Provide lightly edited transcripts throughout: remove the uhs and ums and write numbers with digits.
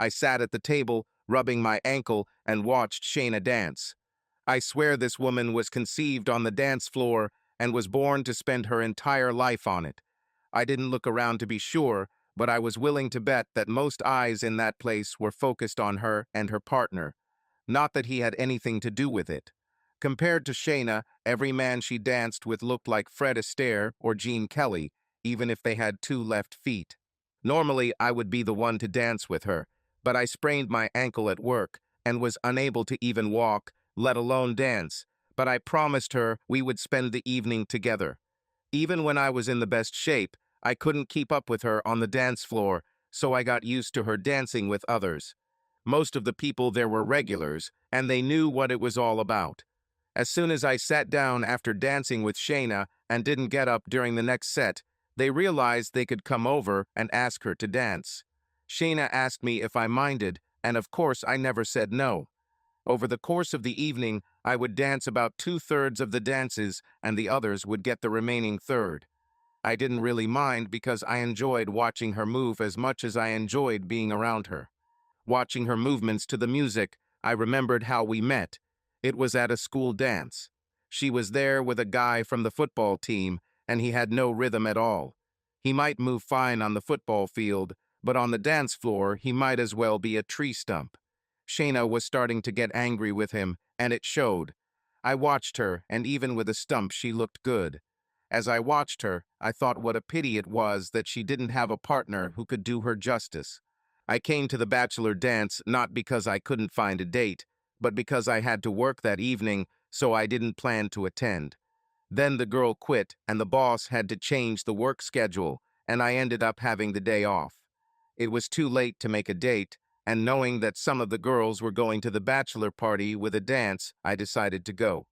I sat at the table, rubbing my ankle, and watched Shayna dance. I swear this woman was conceived on the dance floor and was born to spend her entire life on it. I didn't look around to be sure, but I was willing to bet that most eyes in that place were focused on her and her partner. Not that he had anything to do with it. Compared to Shayna, every man she danced with looked like Fred Astaire or Gene Kelly, even if they had two left feet. Normally, I would be the one to dance with her, but I sprained my ankle at work and was unable to even walk, let alone dance, but I promised her we would spend the evening together. Even when I was in the best shape, I couldn't keep up with her on the dance floor, so I got used to her dancing with others. Most of the people there were regulars, and they knew what it was all about. As soon as I sat down after dancing with Shayna and didn't get up during the next set, they realized they could come over and ask her to dance. Shayna asked me if I minded, and of course I never said no. Over the course of the evening, I would dance about 2/3 of the dances, and the others would get the remaining third. I didn't really mind because I enjoyed watching her move as much as I enjoyed being around her. Watching her movements to the music, I remembered how we met. It was at a school dance. She was there with a guy from the football team, and he had no rhythm at all. He might move fine on the football field, but on the dance floor, he might as well be a tree stump. Shayna was starting to get angry with him, and it showed. I watched her, and even with a stump, she looked good. As I watched her, I thought what a pity it was that she didn't have a partner who could do her justice. I came to the bachelor dance not because I couldn't find a date, but because I had to work that evening, so I didn't plan to attend. Then the girl quit, and the boss had to change the work schedule, and I ended up having the day off. It was too late to make a date, and knowing that some of the girls were going to the bachelor party with a dance, I decided to go.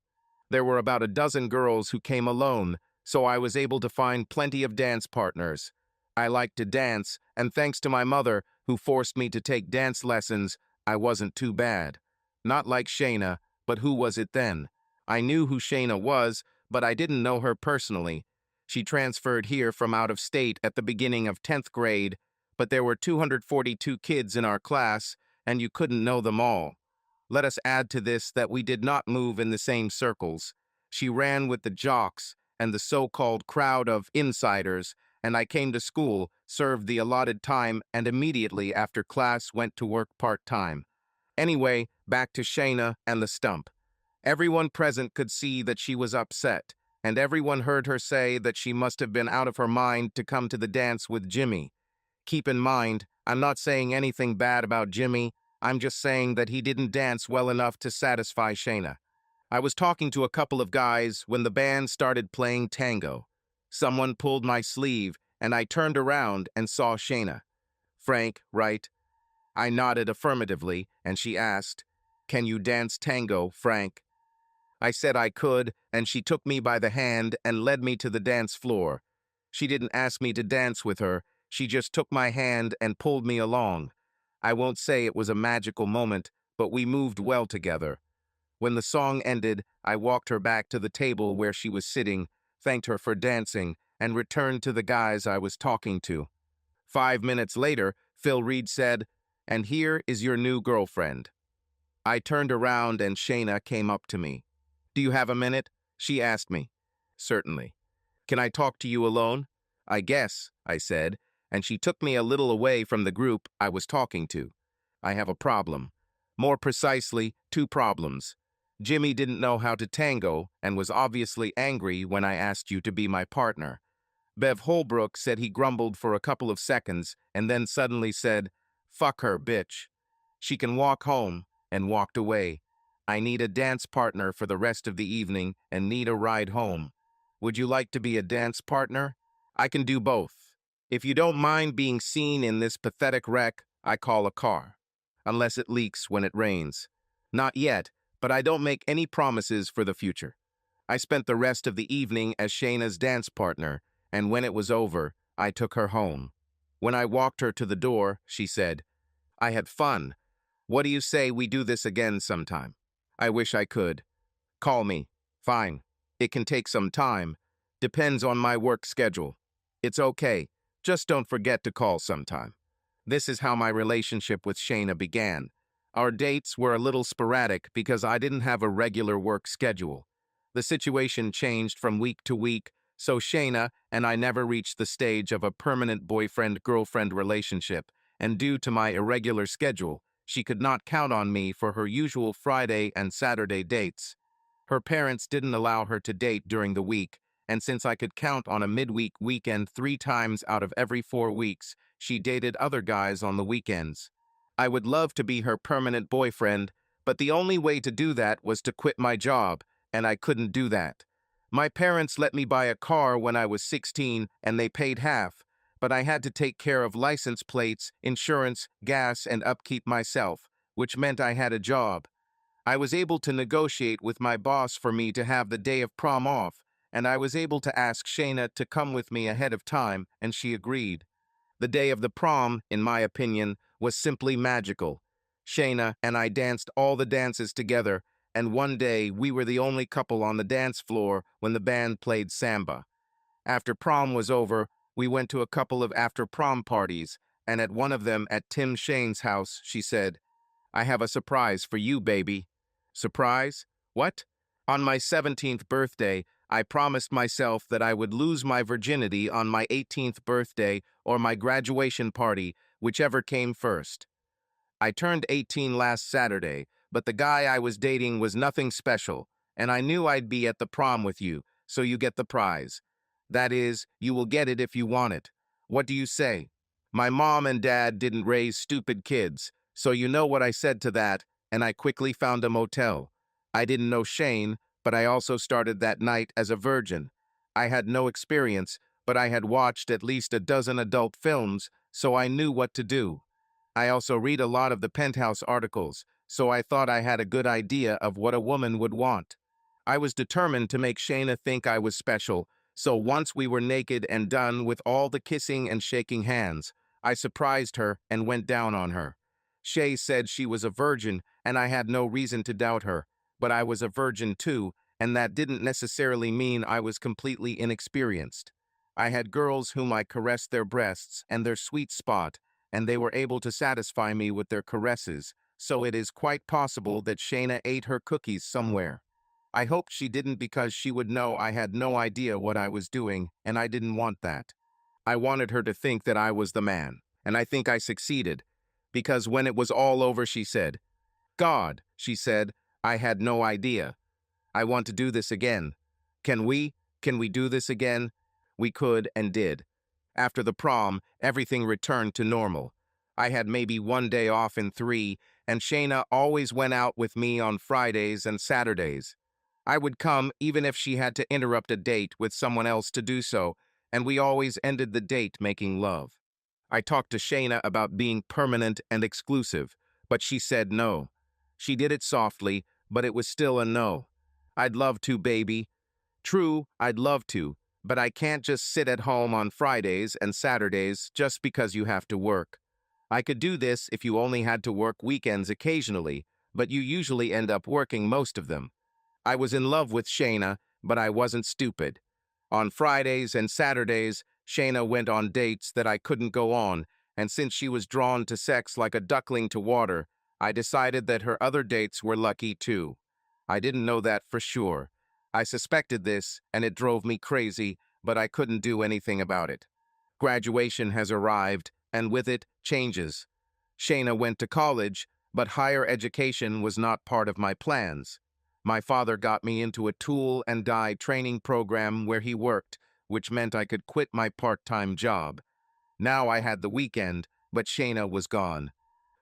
There were about a dozen girls who came alone, so I was able to find plenty of dance partners. I liked to dance, and thanks to my mother, who forced me to take dance lessons, I wasn't too bad. Not like Shayna, but who was it then? I knew who Shayna was, but I didn't know her personally. She transferred here from out of state at the beginning of 10th grade, but there were 242 kids in our class, and you couldn't know them all. Let us add to this that we did not move in the same circles. She ran with the jocks and the so-called crowd of insiders, and I came to school, served the allotted time, and immediately after class went to work part-time. Anyway, back to Shayna and the stump. Everyone present could see that she was upset, and everyone heard her say that she must have been out of her mind to come to the dance with Jimmy. Keep in mind, I'm not saying anything bad about Jimmy, I'm just saying that he didn't dance well enough to satisfy Shayna. I was talking to a couple of guys when the band started playing tango. Someone pulled my sleeve, and I turned around and saw Shayna. Frank, right? I nodded affirmatively, and she asked, "Can you dance tango, Frank?" I said I could, and she took me by the hand and led me to the dance floor. She didn't ask me to dance with her, she just took my hand and pulled me along. I won't say it was a magical moment, but we moved well together. When the song ended, I walked her back to the table where she was sitting, thanked her for dancing, and returned to the guys I was talking to. 5 minutes later, Phil Reed said, "And here is your new girlfriend." I turned around and Shayna came up to me. "Do you have a minute?" she asked me. "Certainly." "Can I talk to you alone?" "I guess," I said, and she took me a little away from the group I was talking to. "I have a problem. More precisely, two problems. Jimmy didn't know how to tango and was obviously angry when I asked you to be my partner. Bev Holbrook said he grumbled for a couple of seconds and then suddenly said, 'Fuck her, bitch.' She can walk home," and walked away. "I need a dance partner for the rest of the evening and need a ride home. Would you like to be a dance partner? I can do both. If you don't mind being seen in this pathetic wreck, I call a car. Unless it leaks when it rains. Not yet, but I don't make any promises for the future." I spent the rest of the evening as Shayna's dance partner, and when it was over, I took her home. When I walked her to the door, she said, "I had fun. What do you say we do this again sometime?" "I wish I could." "Call me." "Fine. It can take some time. Depends on my work schedule." "It's okay. Just don't forget to call sometime." This is how my relationship with Shayna began. Our dates were a little sporadic because I didn't have a regular work schedule. The situation changed from week to week, so Shayna and I never reached the stage of a permanent boyfriend-girlfriend relationship, and due to my irregular schedule, she could not count on me for her usual Friday and Saturday dates. Her parents didn't allow her to date during the week, and since I could count on a midweek weekend 3 times out of every 4 weeks, she dated other guys on the weekends. I would love to be her permanent boyfriend, but the only way to do that was to quit my job, and I couldn't do that. My parents let me buy a car when I was 16, and they paid half, but I had to take care of license plates, insurance, gas, and upkeep myself, which meant I had a job. I was able to negotiate with my boss for me to have the day of prom off, and I was able to ask Shayna to come with me ahead of time, and she agreed. The day of the prom, in my opinion, was simply magical. Shayna and I danced all the dances together, and one day we were the only couple on the dance floor when the band played samba. After prom was over, we went to a couple of after-prom parties, and at one of them at Tim Shane's house, she said, "I have a surprise for you, baby." Surprise? What? On my 17th birthday, I promised myself that I would lose my virginity on my 18th birthday or my graduation party, whichever came first. I turned 18 last Saturday, but the guy I was dating was nothing special, and I knew I'd be at the prom with you, so you get the prize. That is, you will get it if you want it. What do you say? My mom and dad didn't raise stupid kids, so you know what I said to that, and I quickly found a motel. I didn't know Shane, but I also started that night as a virgin. I had no experience, but I had watched at least a dozen adult films, so I knew what to do. I also read a lot of the Penthouse articles, so I thought I had a good idea of what a woman would want. I was determined to make Shayna think I was special, so once we were naked and done with all the kissing and shaking hands, I surprised her and went down on her. Shay said she was a virgin, and I had no reason to doubt her, but I was a virgin too, and that didn't necessarily mean I was completely inexperienced. I had girls whom I caressed their breasts and their sweet spot, and they were able to satisfy me with their caresses, so it is quite possible that Shayna ate her cookies somewhere. I hoped she didn't because she would know I had no idea what I was doing, and I didn't want that. I wanted her to think that I was the man, and I think I succeeded, because when it was all over, she said, "God," she said, "I had no idea. I want to do this again. Can we? Can we do this again?" We could and did. After the prom, everything returned to normal. I had maybe one day off in 3, and Shayna always went out with me on Fridays and Saturdays. I would come even if she had to interrupt a date with someone else to do so, and we always ended the date making love. I talked to Shayna about being permanent and exclusive, but she said no. She did it softly, but it was still a no. "I'd love to, baby." True, I'd love to, but I can't just sit at home on Fridays and Saturdays just because you have to work. I could do this if you only had to work weekends occasionally, but you usually end up working most of them. I was in love with Shayna, but I wasn't stupid. On Fridays and Saturdays, Shayna went on dates that I couldn't go on, and since she was drawn to sex like a duckling to water, I decided that her other dates were lucky too. I didn't know that for sure. I suspected this, and it drove me crazy, but I couldn't do anything about it. Graduation has arrived, and with it, changes. Shayna went to college, but higher education was not part of my plans. My father got me into a tool and die training program where he worked, which meant I could quit my part-time job. Now I had the weekend, but Shayna was gone.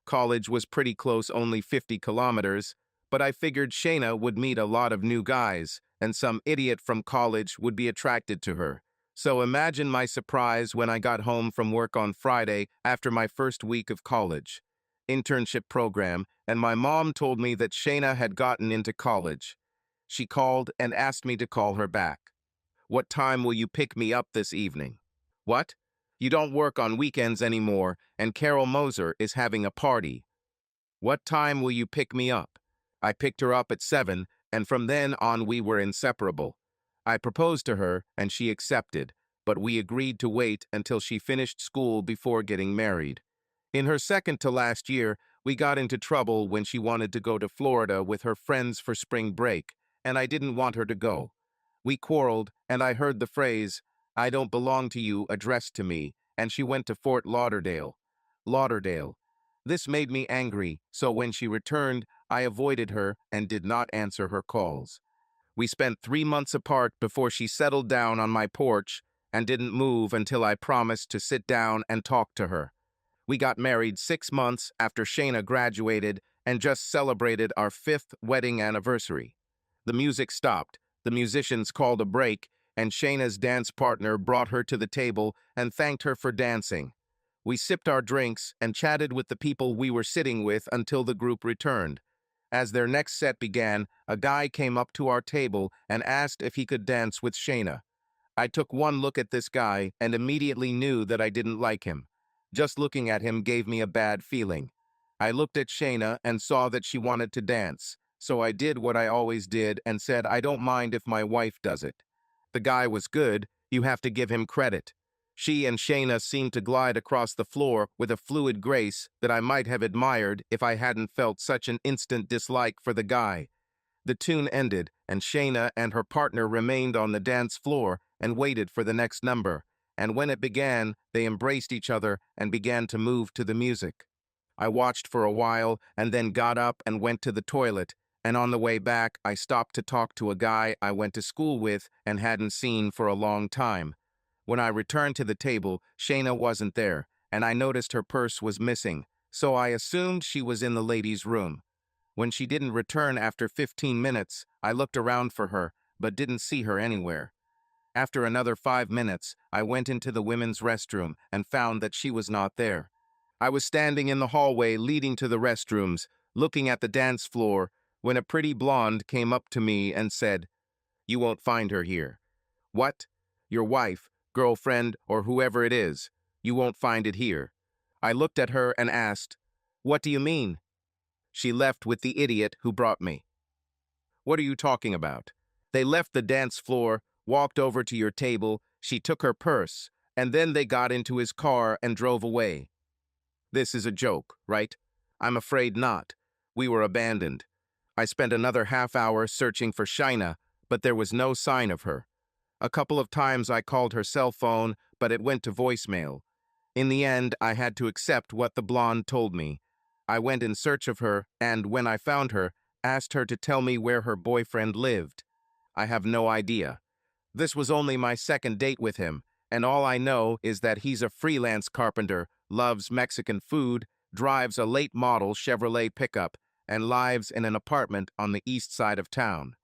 College was pretty close, only 50 kilometers, but I figured Shayna would meet a lot of new guys, and some idiot from college would be attracted to her. So imagine my surprise when I got home from work on Friday after my first week of college internship program, and my mom told me that Shayna had gotten into college. She called and asked me to call her back. "What time will you pick me up this evening?" "What? You don't work on weekends anymore, and Carol Moser is having a party. What time will you pick me up?" I picked her up at 7, and from then on we were inseparable. I proposed to her, and she accepted, but we agreed to wait until she finished school before getting married. In her second to last year, we got into trouble when she wanted to go to Florida with her friends for spring break, and I didn't want her to go. We quarreled, and I heard the phrase, "I don't belong to you," addressed to me, and she went to Fort Lauderdale. Lauderdale. This made me angry, so when she returned, I avoided her and did not answer her calls. We spent 3 months apart before she settled down on my porch and didn't move until I promised to sit down and talk to her. We got married 6 months after Shayna graduated and just celebrated our 5th wedding anniversary. The music stopped, the musicians called a break, and Shayna's dance partner brought her to the table and thanked her for dancing. We sipped our drinks and chatted with the people we were sitting with until the group returned. As their next set began, a guy came up to our table and asked if he could dance with Shayna. I took one look at this guy and immediately knew that I didn't like him. Just looking at him gave me a bad feeling. I looked at Shayna and saw that she wanted to dance, so I did what I always did and said I don't mind if my wife does it. The guy was good, you have to give him credit. She and Shayna seemed to glide across the floor with a fluid grace that I might have admired if I hadn't felt such an instant dislike for the guy. The tune ended, and Shayna and her partner remained on the dance floor and waited for the next number, and when it began, they embraced each other and began to move to the music. I watched for a while and then got up and went to the toilet, and on the way back, I stopped to talk to a guy I went to school with and hadn't seen for a long time. When I returned to the table, Shayna wasn't there, and I noticed her purse was missing, so I assumed she was in the ladies' room. When she didn't return after 15 minutes, I looked around for her, but didn't see her anywhere. After another 5 minutes, I went into the women's restroom and found that she was not there. I was standing in the hallway leading to the restrooms, looking at the dance floor, when a pretty blonde came up to me and said, "You won't find her here." "What? Your wife, girlfriend, or whoever it is. You won't find it here." I looked at her and asked, "What do you mean?" She left with the idiot who brought me. "What are you talking about?" "They left the dance floor, walked over to your table, she took her purse, and then they got into his car and drove away." "This is a joke, right?" "I'm afraid not. We were abandoned. I spent another half-hour searching for Shayna, but there was no sign of her. A couple of times I called her cell phone, but it went to voicemail. In the end, I had to accept what the blonde told me. I went in search of her, and when I found her, asked her to tell me where her boyfriend lived. I have no idea. This was only my second date with him, and all I know is that he's a freelance carpenter, loves Mexican food, drives a late model Chevrolet pickup, and lives in an apartment on the east side of town.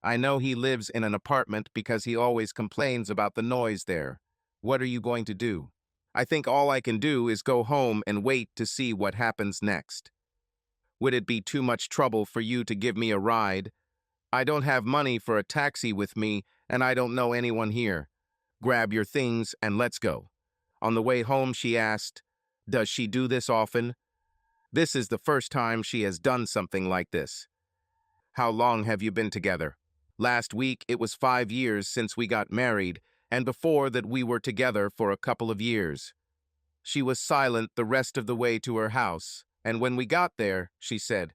I know he lives in an apartment because he always complains about the noise there. What are you going to do? I think all I can do is go home and wait to see what happens next. Would it be too much trouble for you to give me a ride? I don't have money for a taxi with me, and I don't know anyone here. Grab your things and let's go. On the way home, she asked, "Does she do this often?" "This is the first time she has done something like this." "How long have you been together?" "Last week it was 5 years since we got married, and before that we were together for a couple of years." She was silent the rest of the way to her house, and when we got there, she said,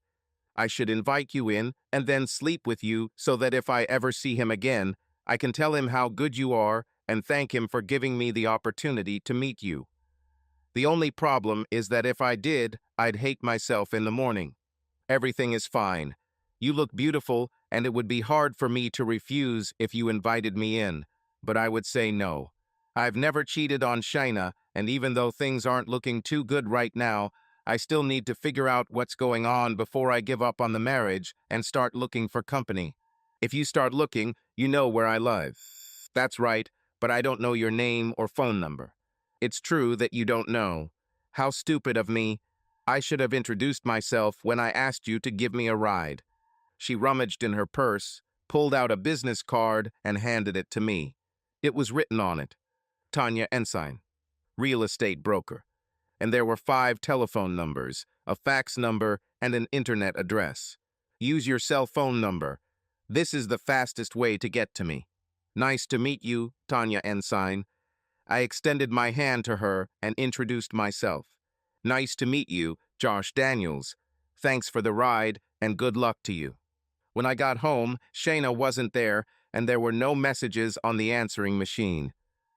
"I should invite you in and then sleep with you so that if I ever see him again, I can tell him how good you are and thank him for giving me the opportunity to meet you. The only problem is that if I did, I'd hate myself in the morning. Everything is fine. You look beautiful, and it would be hard for me to refuse if you invited me in, but I would say no. I've never cheated on Shayna, and even though things aren't looking too good right now, I still need to figure out what's going on before I give up on the marriage and start looking for company. If you start looking, you know where I live." "That's right, but I don't know your name or phone number." "It's true that you don't know. How stupid of me. I should have introduced myself when I asked you to give me a ride." She rummaged in her purse, pulled out a business card, and handed it to me. It was written on it, "Tanya Ensign, real estate broker." And there were 5 telephone numbers, a fax number, and an internet address. "Use your cell phone number. This is the fastest way to get to me." "Nice to meet you, Tanya Ensign." I extended my hand to her and introduced myself. Nice to meet you, Josh Daniels. Thanks for the ride, and good luck to you. When I got home, Shayna wasn't there, and there were no messages on the answering machine.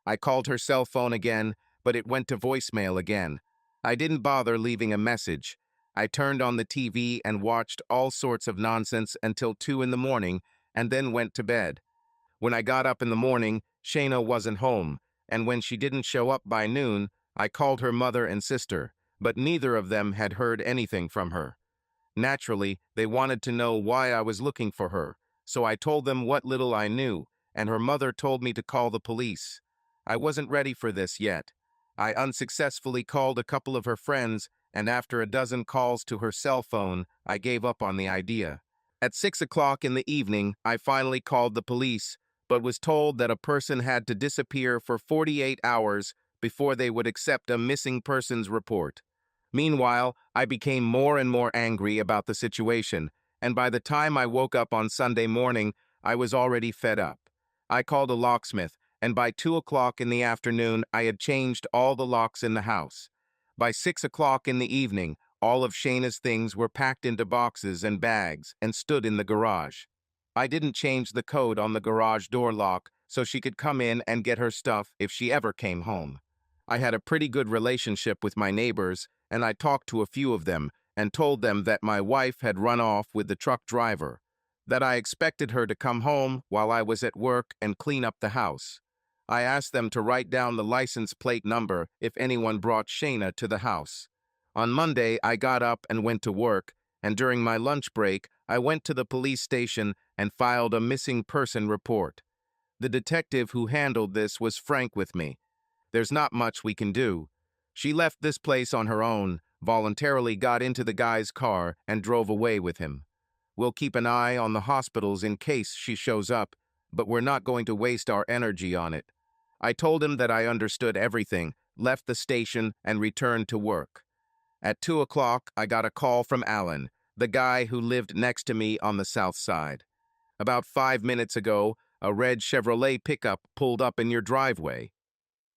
I called her cell phone again, but it went to voicemail again. I didn't bother leaving a message. I turned on the TV and watched all sorts of nonsense until 2 in the morning, and then went to bed. When I got up in the morning, Shayna wasn't home, and when she didn't show up by noon, I called her mother and sister, but neither of them had heard anything from her. Naturally, they wanted to know why I was looking for her, so I told them what little I knew, and her mother told me to call the police. I wasn't ready for this yet. I unsuccessfully called a couple of her friends, and after a dozen calls to her cell phone, I gave up on the idea. At 6 o'clock in the evening, I finally called the police, but was told that a person had to disappear for 48 hours before they would accept a missing persons report. Meanwhile, I became more and more angry about the situation, and by the time I woke up on Sunday morning, I was already fed up. I called a locksmith, and by 2 o'clock in the afternoon, I had changed all the locks in the house. By 6 o'clock in the evening, all of Shayna's things were packed into boxes and bags and stood in the garage. I didn't change the code on the garage door lock so she could come in and get her stuff if she ever came home. I had a pretty good relationship with my neighbors, and I talked to a few of them and told them that my wife had run off with the truck driver, that I expected her to come home while I was at work and clean up the house. I asked them to write down the license plate number if anyone brought Shayna to the house. On Monday, I got up and went to work, and during my lunch break, I went to the police station and filed a missing person report. The detective who handled this was frank with me. There's not much we can do. She left this place on her own, voluntarily got into the guy's car, and drove away with him. We'll keep an eye on the hospitals in case she shows up, but we're not going to waste our energy on it. I told him that I understood everything, left the station, and returned to work. At 2 o'clock, I got a call from Alan, the guy who lived next to me on the south side. About 5 minutes ago, a red Chevrolet pickup pulled up in your driveway.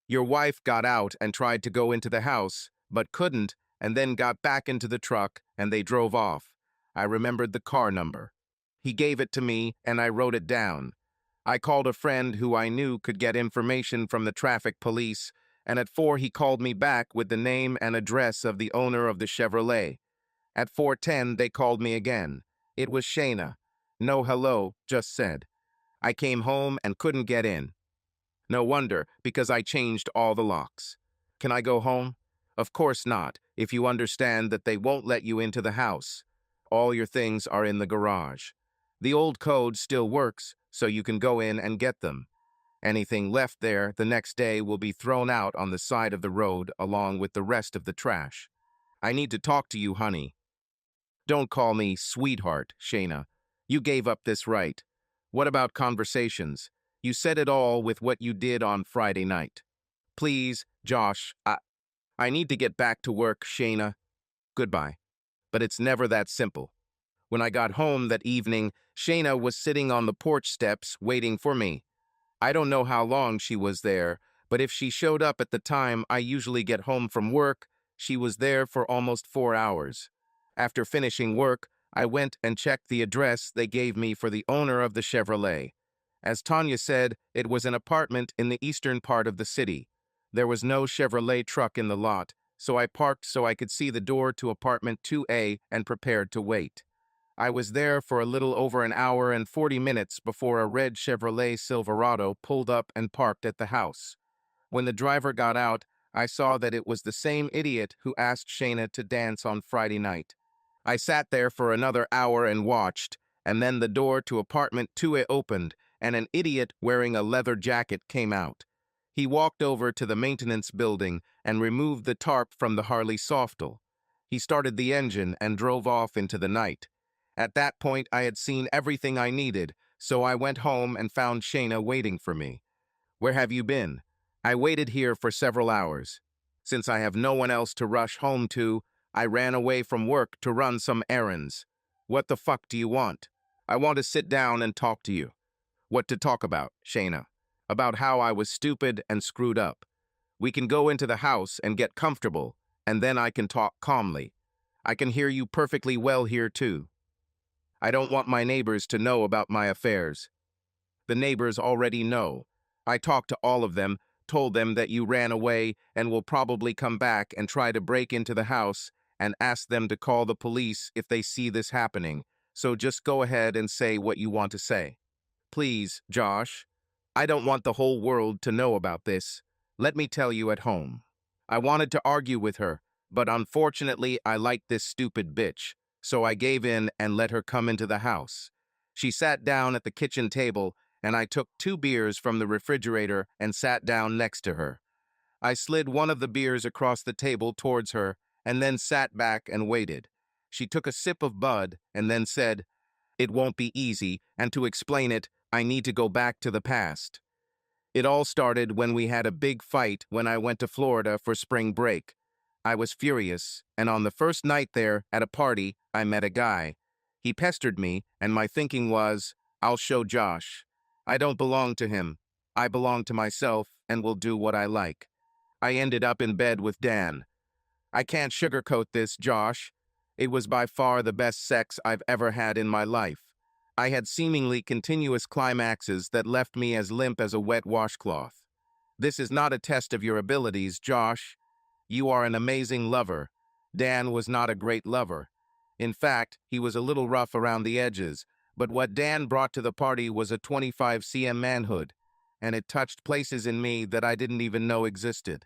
Your wife got out and tried to go into the house, but couldn't, and then got back into the truck, and they drove off. I remembered the car number. He gave it to me, and I wrote it down. I called a friend who I knew could get information from the traffic police, and at 4 he called me back with the name and address of the owner of the Chevrolet. At 4:10 they called me again. It was Shayna. No hello, just said. I came home and couldn't get in. No wonder, because I changed all the locks. Can I go home? Of course not, if you understand that they won't let you into the house. All your things are in the garage. The old code still works, so you can go in and get them. Anything left there the next day will be thrown out on the side of the road along with the rest of the trash. I need to talk to you, honey. Don't call me sweetheart, Shayna. You gave up this right. What about conversations? You said it all with what you did on Friday night. Please, Josh, I need to get back to work, Shayna. Goodbye. But it's never that simple. When I got home that evening, Shayna was sitting on the porch steps waiting for me. I don't know how long she was there, but if she showed up at the time I usually get home from work, she was there for almost 4 hours. After finishing work, I went and checked the address they gave me for the owner of the Chevrolet. As Tanya said, it was an apartment in the eastern part of the city. There was no Chevrolet truck in the lot, so I parked so I could see the door to apartment 2A and prepared to wait. I was there for a little over an hour and 40 minutes before a red Chevrolet Silverado pulled up and parked at the house. When the driver got out, I saw that it was the same idiot who asked Shayna to dance on Friday night. I sat there for another hour and watched, and then the door to apartment 2A opened, and an idiot wearing a leather jacket came out. He walked over to the maintenance building and removed the tarp from the Harley Softal. He started the engine and drove off into the night. At that point, I had seen everything I needed, so I went home and found Shayna waiting for me. Where have you been? I waited here for several hours. Since I have no one else to rush home to, I ran away from work to run some errands. What the fuck do you want? I want to sit down and talk to you. What to talk about, Shayna? About how I was stupid and screwed up. We can go into the house and get comfortable, and then I can talk calmly. I can hear you perfectly well here too. I don't want my neighbors to know about my affairs. The neighbors already know. I talked to all of them, told them that you ran away and will probably come back and try to break into the house, and ask them to call the police if they see this happening. So just go ahead and say what you want to say. Please, Josh. I don't want the whole world to know about this. Let me tell you at home. I wanted to argue with her, but unfortunately I liked this stupid bitch, so I gave in and let her come into the house. She sat down at the kitchen table, and I took 2 beers from the refrigerator and sat down next to her. I slid one of the beers across the table towards her and then sat back and waited. She took a sip of Bud and then said, "It won't be easy, and to explain it, I need to go back to the past. It all started when we had a big fight when I went to Florida for spring break. I was furious, and on the first night there, at a party, I met a guy. He pestered me, and my thinking was, I'll show Josh. I don't belong to him. I belong to myself and will do what I like. I ended up in bed with Dan. I can't sugarcoat this, Josh. It was by far the best sex I've ever had in my life. I had seemingly continuous climaxes that left me as limp as a wet washcloth. This is not a test of your abilities, Josh. You are an amazing lover. Dan was not a great lover. In fact, he was a little rough around the edges, but what Dan brought to the party was a 25 cm manhood, and it touched places in me that I didn't even know existed.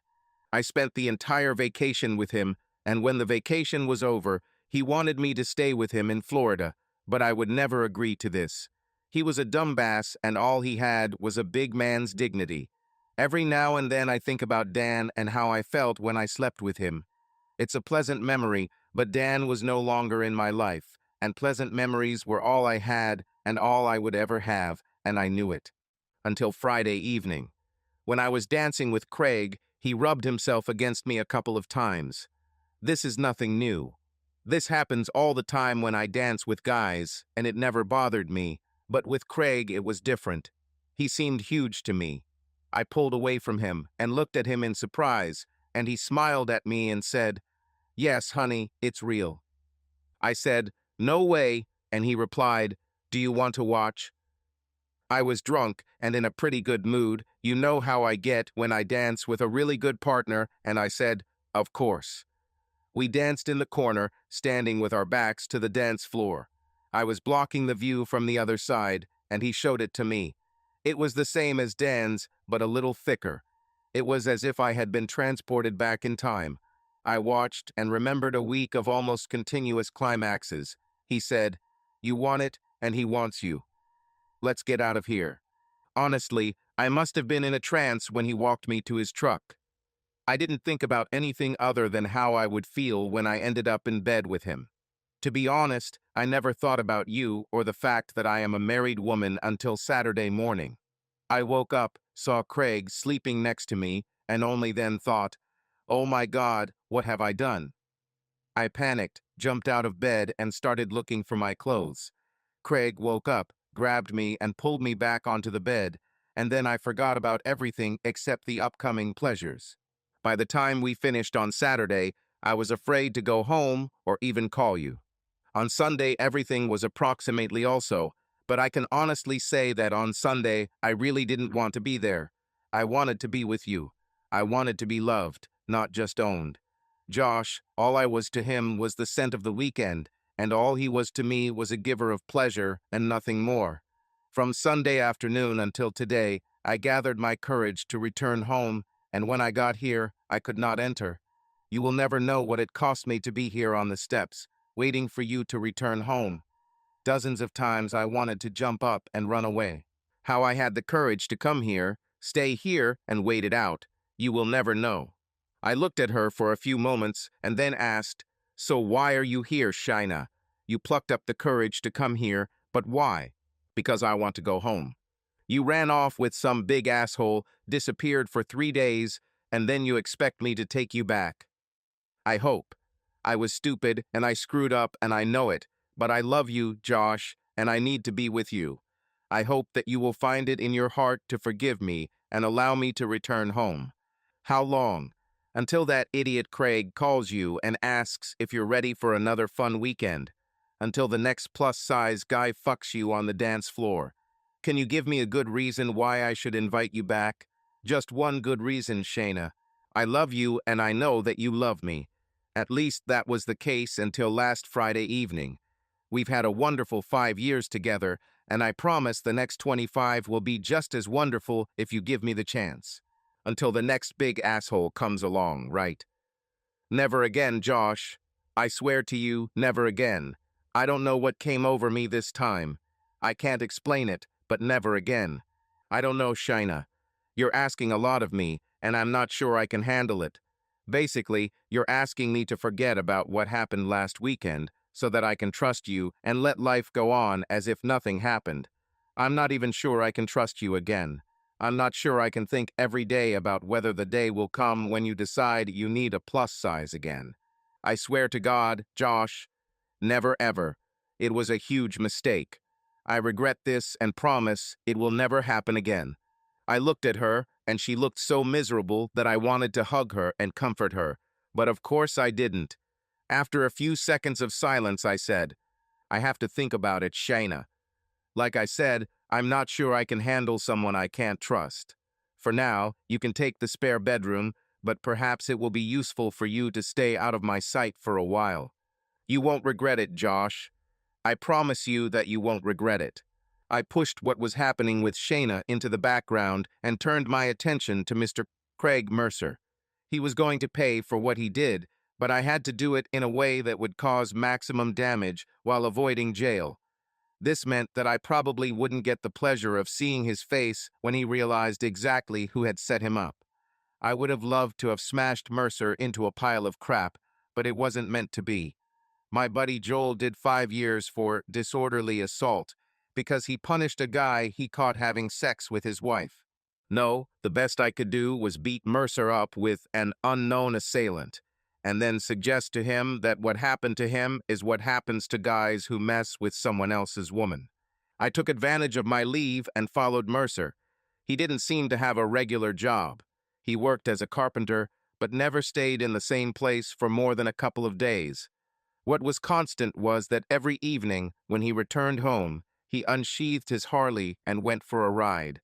I spent the entire vacation with him, and when the vacation was over, he wanted me to stay with him in Florida, but I would never agree to this. He was a dumbass, and all he had was a big man's dignity. Every now and then I think about Dan and how I felt when I slept with him. It's a pleasant memory, but Dan was no longer in my life, and pleasant memories were all I had and all I would ever have, and I knew it. Until Friday evening. When I was dancing with Craig, he rubbed himself against me a couple of times. This is nothing new. This happens all the time when I dance with guys, and it never bothered me, but with Craig it was different. He seemed huge to me. I pulled away from him and looked at him in surprise, and he smiled at me and said, "Yes, honey, it's real." I said, "No way," and he replied, "Do you want to watch?" I was drunk and in a pretty good mood. You know how I get when I dance with a really good partner, and I said, "Of course." We danced in the corner, standing with our backs to the dance floor. I was blocking the view from the other side, and he showed it to me. It was the same as Dan's, but a little thicker. It was as if I had been transported back in time. I watched and remembered a week of almost continuous climaxes. He said, "You want it, and he wants you. Let's get out of here." Honestly, I must have been in a trance when he walked me to his truck. I didn't think about anything other than how I would feel when I ended up in bed with him. To be honest, I never thought about you or the fact that I am a married woman until Saturday morning. I woke up, saw Craig sleeping next to me, and only then thought, "Oh my God, what have I done?" I panicked, jumped out of bed, and started looking for my clothes. Craig woke up, grabbed me, and pulled me back onto the bed, and then I forgot about everything except the upcoming pleasures. By the time we finished on Saturday, I was afraid to go home or even call you. On Sunday, everything was approximately also, but I can honestly say that on Sunday, I really didn't want to be there. I wanted to be with you. I wanted to be loved, not just owned. Josh, all I was to him was the scent of the weekend, and all he was to me was a giver of pleasure and nothing more. From Sunday afternoon until today, I gathered my courage to return home, and when I got here, I could not enter. You will never know what it cost me to be here on the steps, waiting for you to return home. Dozens of times I wanted to jump up and run away. How I had the courage to come here, stay here, and wait it out, you will never know. I looked at her for a few moments and then asked, "So why are you here, Shaina? You plucked up the courage to come here, but why?" "Because I want to go home." "You ran off with some big asshole, disappeared for 3 days, and then you expect me to take you back." I hope. I was stupid and I screwed up and I know it, but I love you, Josh, and I need to be with you. I hope that you will find it in your heart to forgive me and allow me to return home. How long? Until that idiot Craig calls you and asks if you're ready for another fun weekend. Until the next plus-size guy fucks you on the dance floor. Can you give me a good reason why I should invite you back? Just one good reason, Shayna. I love you and I know that you love me. At least that was the case until last Friday evening. We've had a wonderful 5 years together, and I promise the next 25 will be just as wonderful if you give me the chance. Until the next big asshole comes along, right? Never again, Josh. I swear to you, never again. I don't know what came over me this time. I can't explain it, but never again. I don't know, Shayna. You're asking a lot of me, and I'm not sure I can handle it. Basically, you're asking me to forget about what happened last weekend so that I can trust you and let life go on as if nothing happened. I'm not even sure I can trust you again. I'm not sure I can think every day about whether the day will come when you decide you need a plus size again. I swear to God, Josh, never ever. It was a huge mistake. I regret this and promise it will never happen again. I looked at her, and she looked so miserable that I wanted to hug her and comfort her. But of course I didn't. After a few seconds of silence, I said, I have to think about it, Shayna. Like I said, I'm not sure I can handle someone I can't trust. For now, you can take the spare bedroom, but perhaps it will be useful for you to stay out of my sight for a while. You won't regret it, Josh. I promise you that you won't regret it. I pushed what was happening with Shayna into the background and turned my attention to Mr. Craig Mercer. He was going to pay for what he did, but I had to do it in a way that would cause maximum damage while avoiding jail. This meant that I probably wouldn't get the pleasure of seeing his face when he realized exactly who had set him up. I would have loved to have smashed Mercer into a pile of crap, but it wasn't meant to be. My buddy Joel did 5 years for disorderly assault because he punished a guy he caught having sex with his wife. No, the best I could do was beat Mercer up with an unknown assailant, and then suggest to him that what happened to him is what happens to guys who mess with someone else's woman. I took advantage of my leave and followed Mercer. He didn't seem to have a regular job. He worked as a carpenter, but never stayed in the same place for more than a couple of days. What was constant was that every evening, when he returned home, he unsheathed his Harley and went for a ride.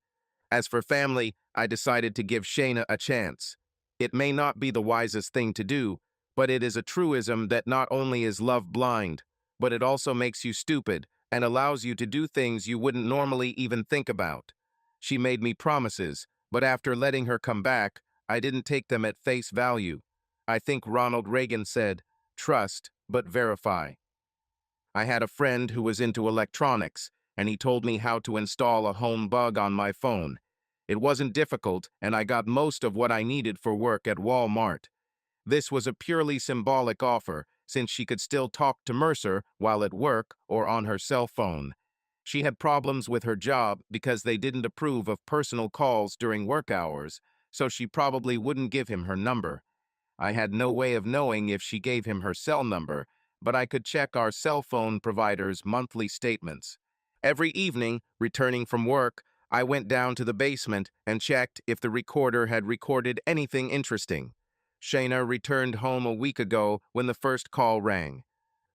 As for family, I decided to give Shayna a chance. It may not be the wisest thing to do, but it is a truism that not only is love blind, but it also makes you stupid and allows you to do things you wouldn't normally even think about. She made me promises, but after letting her come back, I didn't take them at face value. I think Ronald Reagan said, trust, but verify. I had a friend who was into electronics, and he told me how to install a home bug on my phone. It wasn't difficult, and I got most of what I needed for work at Walmart. This was a purely symbolic offer, since she could still talk to Mercer while at work or on her cell phone. She had problems with her job because they didn't approve of personal calls during work hours, so she probably wouldn't give him her number. I had no way of knowing if she gave him her cell number, but I could check our cell phone provider's monthly statements. Every evening, returning from work, I went down to the basement and checked if the recorder had recorded anything interesting. Shayna returned home a week ago when the first call rang.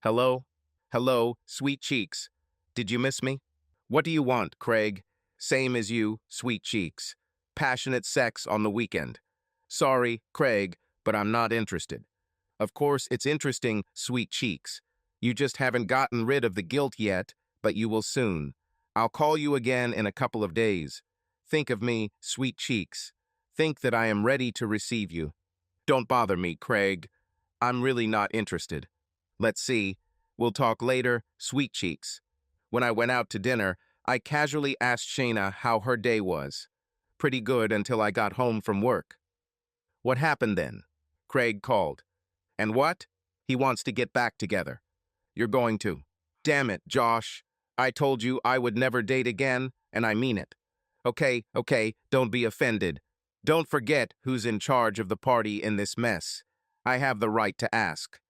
Hello? Hello, sweet cheeks. Did you miss me? What do you want, Craig? Same as you, sweet cheeks. Passionate sex on the weekend. Sorry, Craig, but I'm not interested. Of course, it's interesting, sweet cheeks. You just haven't gotten rid of the guilt yet, but you will soon. I'll call you again in a couple of days. Think of me, sweet cheeks. Think that I am ready to receive you. Don't bother me, Craig. I'm really not interested. Let's see. We'll talk later, sweet cheeks. When I went out to dinner, I casually asked Shayna how her day was. Pretty good until I got home from work. What happened then? Craig called. And what? He wants to get back together. You're going to. Damn it, Josh. I told you I would never date again, and I mean it. Okay, don't be offended. Don't forget who's in charge of the party in this mess. I have the right to ask.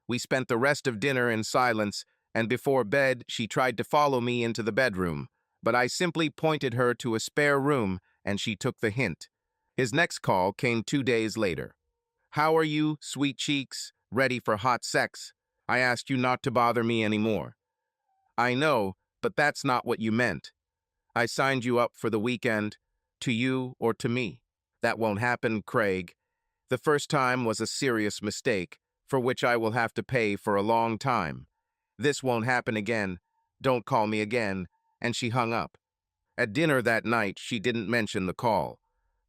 We spent the rest of dinner in silence, and before bed she tried to follow me into the bedroom, but I simply pointed her to a spare room, and she took the hint. His next call came 2 days later. How are you, sweet cheeks? Ready for hot sex? I asked you not to bother me anymore. I know, but that's not what you meant. I signed you up for the weekend, to you or to me. That won't happen, Craig. The first time was a serious mistake, for which I will have to pay for a long time. This won't happen again. Don't call me again. And she hung up. At dinner that night, she didn't mention the call.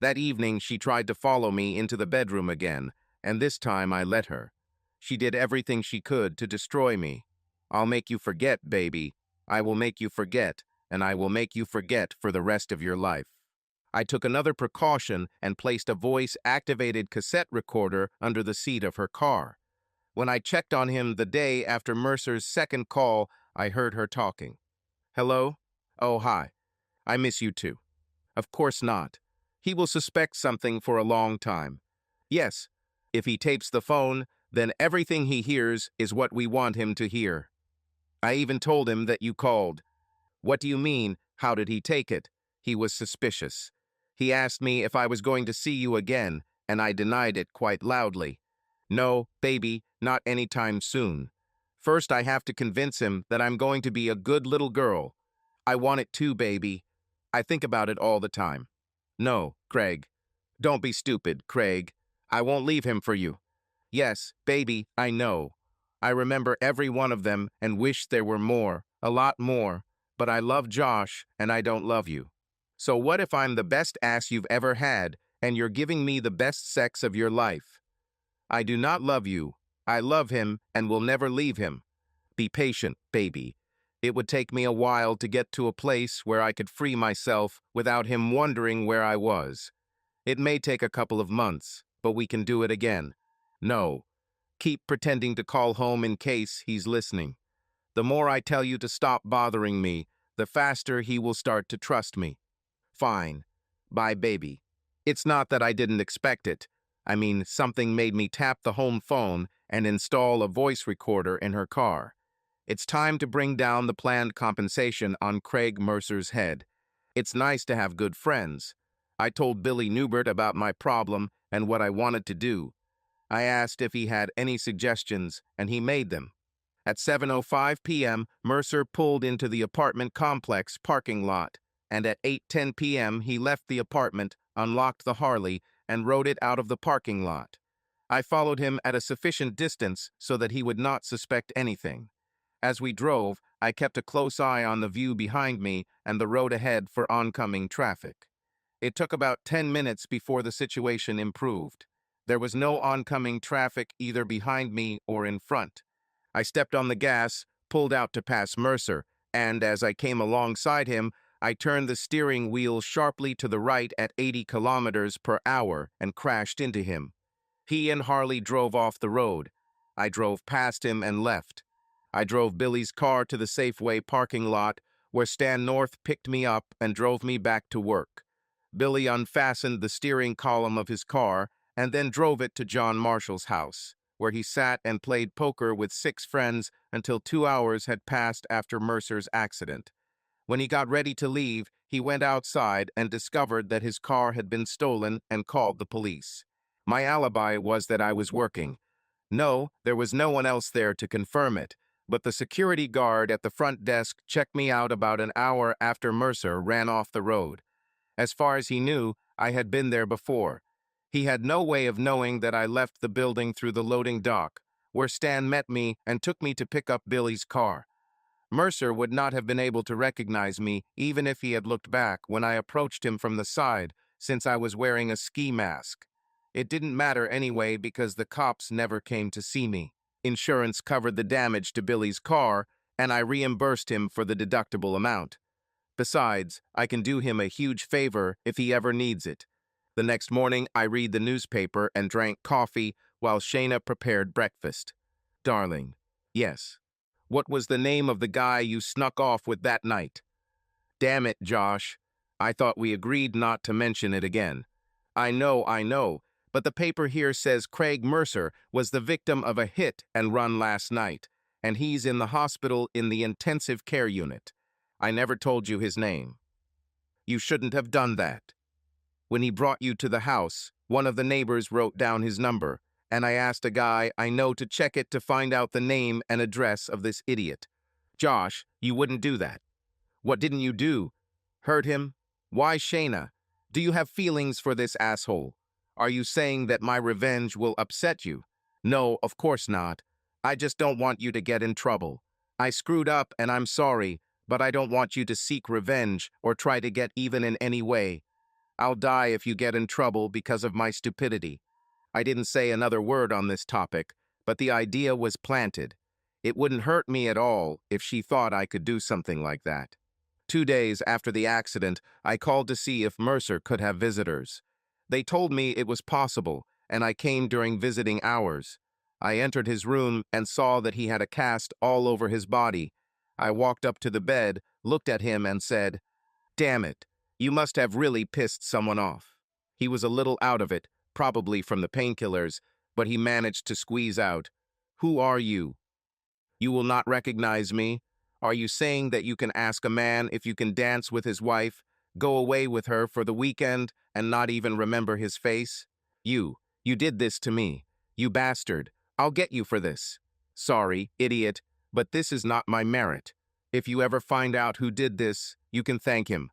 That evening, she tried to follow me into the bedroom again, and this time I let her. She did everything she could to destroy me. I'll make you forget, baby. I will make you forget, and I will make you forget for the rest of your life. I took another precaution and placed a voice-activated cassette recorder under the seat of her car. When I checked on him the day after Mercer's second call, I heard her talking. Hello? Oh, hi. I miss you too. Of course not. He will suspect something for a long time. Yes, if he tapes the phone, then everything he hears is what we want him to hear. I even told him that you called. What do you mean, how did he take it? He was suspicious. He asked me if I was going to see you again, and I denied it quite loudly. No, baby, not anytime soon. First, I have to convince him that I'm going to be a good little girl. I want it too, baby. I think about it all the time. No, Craig. Don't be stupid, Craig. I won't leave him for you. Yes, baby, I know. I remember every one of them and wish there were more, a lot more, but I love Josh and I don't love you. So what if I'm the best ass you've ever had and you're giving me the best sex of your life? I do not love you. I love him and will never leave him. Be patient, baby. It would take me a while to get to a place where I could free myself without him wondering where I was. It may take a couple of months, but we can do it again. No, keep pretending to call home in case he's listening. The more I tell you to stop bothering me, the faster he will start to trust me. Fine. Bye, baby. It's not that I didn't expect it. I mean, something made me tap the home phone and install a voice recorder in her car. It's time to bring down the planned compensation on Craig Mercer's head. It's nice to have good friends. I told Billy Newbert about my problem and what I wanted to do. I asked if he had any suggestions, and he made them. At 7:05 p.m., Mercer pulled into the apartment complex parking lot, and at 8:10 p.m. he left the apartment, unlocked the Harley, and rode it out of the parking lot. I followed him at a sufficient distance so that he would not suspect anything. As we drove, I kept a close eye on the view behind me and the road ahead for oncoming traffic. It took about 10 minutes before the situation improved. There was no oncoming traffic either behind me or in front. I stepped on the gas, pulled out to pass Mercer, and as I came alongside him, I turned the steering wheel sharply to the right at 80 kilometers per hour and crashed into him. He and Harley drove off the road. I drove past him and left. I drove Billy's car to the Safeway parking lot, where Stan North picked me up and drove me back to work. Billy unfastened the steering column of his car and then drove it to John Marshall's house, where he sat and played poker with 6 friends until 2 hours had passed after Mercer's accident. When he got ready to leave, he went outside and discovered that his car had been stolen and called the police. My alibi was that I was working. No, there was no one else there to confirm it, but the security guard at the front desk checked me out about an hour after Mercer ran off the road. As far as he knew, I had been there before. He had no way of knowing that I left the building through the loading dock, where Stan met me and took me to pick up Billy's car. Mercer would not have been able to recognize me even if he had looked back when I approached him from the side, since I was wearing a ski mask. It didn't matter anyway because the cops never came to see me. Insurance covered the damage to Billy's car, and I reimbursed him for the deductible amount. Besides, I can do him a huge favor if he ever needs it. The next morning, I read the newspaper and drank coffee while Shayna prepared breakfast. Darling. Yes. What was the name of the guy you snuck off with that night? Damn it, Josh. I thought we agreed not to mention it again. I know, but the paper here says Craig Mercer was the victim of a hit and run last night, and he's in the hospital in the intensive care unit. I never told you his name. You shouldn't have done that. When he brought you to the house, one of the neighbors wrote down his number, and I asked a guy I know to check it to find out the name and address of this idiot. Josh, you wouldn't do that. What didn't you do? Hurt him? Why Shayna? Do you have feelings for this asshole? Are you saying that my revenge will upset you? No, of course not. I just don't want you to get in trouble. I screwed up and I'm sorry, but I don't want you to seek revenge or try to get even in any way. I'll die if you get in trouble because of my stupidity. I didn't say another word on this topic, but the idea was planted. It wouldn't hurt me at all if she thought I could do something like that. 2 days after the accident, I called to see if Mercer could have visitors. They told me it was possible, and I came during visiting hours. I entered his room and saw that he had a cast all over his body. I walked up to the bed, looked at him, and said, "Damn it, you must have really pissed someone off." He was a little out of it, probably from the painkillers, but he managed to squeeze out, "Who are you? You will not recognize me? Are you saying that you can ask a man if you can dance with his wife, go away with her for the weekend, and not even remember his face? You did this to me. You bastard. I'll get you for this. Sorry, idiot, but this is not my merit. If you ever find out who did this, you can thank him.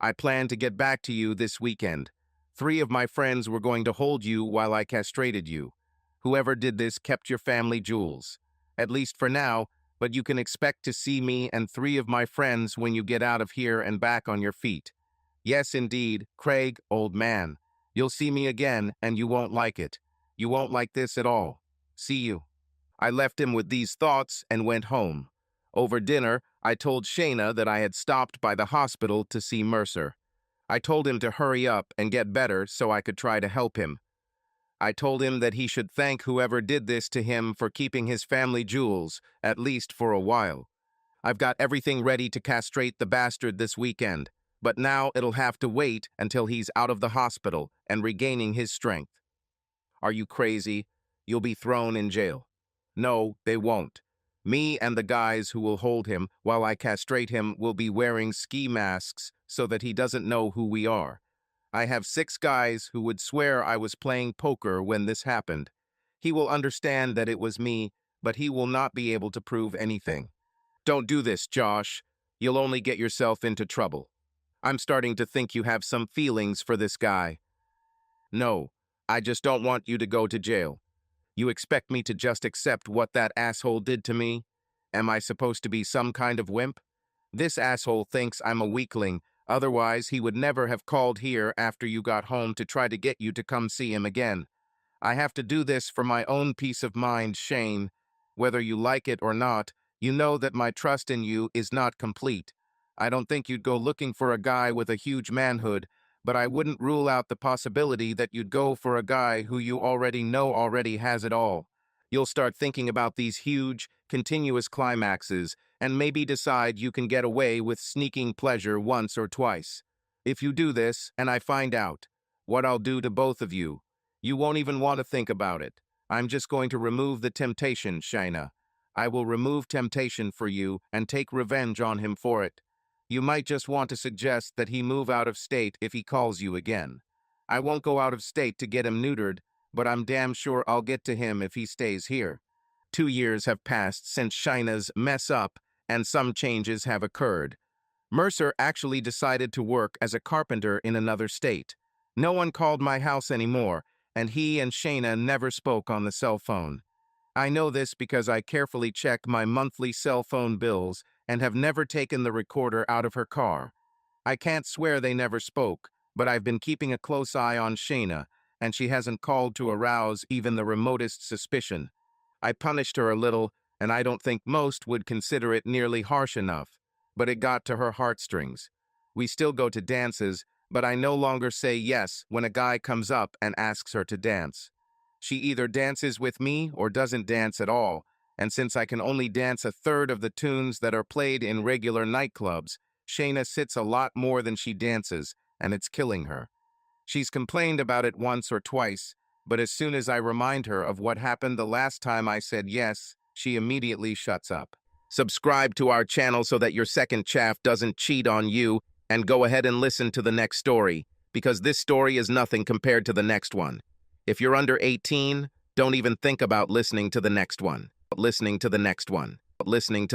I plan to get back to you this weekend. 3 of my friends were going to hold you while I castrated you. Whoever did this kept your family jewels. At least for now, but you can expect to see me and 3 of my friends when you get out of here and back on your feet. Yes, indeed, Craig, old man. You'll see me again, and you won't like it. You won't like this at all. See you." I left him with these thoughts and went home. Over dinner, I told Shayna that I had stopped by the hospital to see Mercer. I told him to hurry up and get better so I could try to help him. I told him that he should thank whoever did this to him for keeping his family jewels, at least for a while. I've got everything ready to castrate the bastard this weekend, but now it'll have to wait until he's out of the hospital and regaining his strength. Are you crazy? You'll be thrown in jail. No, they won't. Me and the guys who will hold him while I castrate him will be wearing ski masks so that he doesn't know who we are. I have 6 guys who would swear I was playing poker when this happened. He will understand that it was me, but he will not be able to prove anything. Don't do this, Josh. You'll only get yourself into trouble. I'm starting to think you have some feelings for this guy. No, I just don't want you to go to jail. You expect me to just accept what that asshole did to me? Am I supposed to be some kind of wimp? This asshole thinks I'm a weakling, otherwise he would never have called here after you got home to try to get you to come see him again. I have to do this for my own peace of mind, Shane. Whether you like it or not, you know that my trust in you is not complete. I don't think you'd go looking for a guy with a huge manhood, but I wouldn't rule out the possibility that you'd go for a guy who you already know already has it all. You'll start thinking about these huge, continuous climaxes, and maybe decide you can get away with sneaking pleasure once or twice. If you do this, and I find out, what I'll do to both of you, you won't even want to think about it. I'm just going to remove the temptation, Shayna. I will remove temptation for you and take revenge on him for it. You might just want to suggest that he move out of state if he calls you again. I won't go out of state to get him neutered, but I'm damn sure I'll get to him if he stays here. 2 years have passed since Shayna's mess up, and some changes have occurred. Mercer actually decided to work as a carpenter in another state. No one called my house anymore, and he and Shayna never spoke on the cell phone. I know this because I carefully check my monthly cell phone bills and have never taken the recorder out of her car. I can't swear they never spoke, but I've been keeping a close eye on Shayna, and she hasn't called to arouse even the remotest suspicion. I punished her a little, and I don't think most would consider it nearly harsh enough, but it got to her heartstrings. We still go to dances, but I no longer say yes when a guy comes up and asks her to dance. She either dances with me or doesn't dance at all, and since I can only dance 1/3 of the tunes that are played in regular nightclubs, Shayna sits a lot more than she dances, and it's killing her. She's complained about it once or twice, but as soon as I remind her of what happened the last time I said yes, she immediately shuts up. Subscribe to our channel so that your second chaff doesn't cheat on you, and go ahead and listen to the next story, because this story is nothing compared to the next one. If you're under 18, Don't even think about listening to the next one. Listening to the next one. Listening to